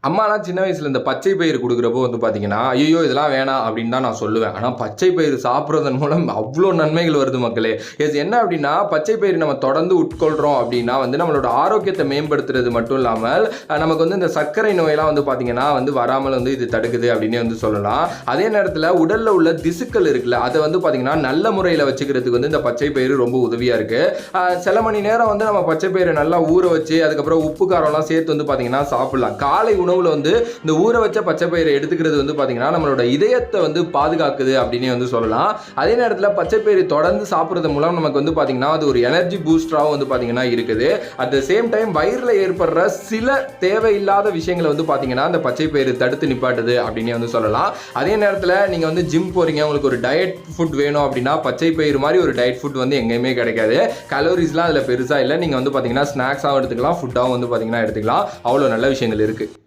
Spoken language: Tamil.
அம்மாலாம் சின்ன வயசுல இந்த பச்சை பயிறு குடுக்குறப்போ வந்து பார்த்தீங்கன்னா, "ஐயய்யோ! இதெல்லாம் வேணாம்" அப்படின்னு தான் நான் சொல்லுவேன். ஆனா பச்சை பயிறு சாப்பிடுறதன் மூலம் அவ்ளோ நன்மைகள் வருது மக்களே. என்ன அப்படின்னா, பச்சை பயிறு நம்ம தொடர்ந்து உட்கொள்றோம் அப்படின்னா வந்து நம்மளோட ஆரோக்கியத்த மேம்படுத்துறது மட்டும் இல்லாமல், நமக்கு வந்து இந்த சர்க்கரை நோயெல்லாம் வந்து பார்த்தீங்கன்னா வந்து வராமல் வந்து இது தடுக்குது அப்படின்னே வந்து சொல்லலாம். அதே நேரத்தில உடல்ல உள்ள திசுக்கள் இருக்குல்ல, அத வந்து பார்த்தீங்கன்னா நல்ல முறையில வச்சுக்கிறதுக்கு வந்து இந்த பச்சை பயிறு ரொம்ப உதவியா இருக்கு. சில மணி நேரம் வந்து நம்ம பச்சை பயிர நல்லா ஊற வச்சு, அதுக்கப்புறம் உப்பு, காரம்லாம் சேர்த்து வந்து பார்த்தீங்கன்னா சாப்பிடலாம். காலை உணவுல வந்து இந்த ஊற வச்ச பச்சை பயிரை எடுத்துக்கிறது வந்து பாத்தீங்கன்னா நம்மளோட இதயத்தை வந்து பாதுகாக்குது அப்படின்னு வந்து சொல்லலாம். அதே நேரத்தில் பச்சை பயிரை தொடர்ந்து சாப்பிடுறது மூலம் நமக்கு வந்து பாத்தீங்கன்னா அது ஒரு எனர்ஜி பூஸ்டராகவும் வந்து பாத்தீங்கன்னா இருக்குது. அட் த சேம் டைம் வயிறுல ஏற்படுற சில தேவையில்லாத விஷயங்களை வந்து பாத்தீங்கன்னா அந்த பச்சை பயிறு தடுத்து நிப்பாட்டுது அப்படின்னு வந்து சொல்லலாம். அதே நேரத்தில் நீங்க வந்து ஜிம் போறீங்க, உங்களுக்கு ஒரு டயட் ஃபுட் வேணும் அப்படின்னா பச்சை பயிறு மாதிரி ஒரு டயட் ஃபுட் வந்து எங்கேயுமே கிடைக்காது. கலோரிஸ்லாம் அதில் பெருசா இல்லை. நீங்க வந்து பாத்தீங்கன்னா ஸ்நாக்ஸாகவும் எடுத்துக்கலாம், ஃபுட்டாகவும் வந்து பாத்தீங்கன்னா எடுத்துக்கலாம். அவ்வளோ நல்ல விஷயங்கள் இருக்கு.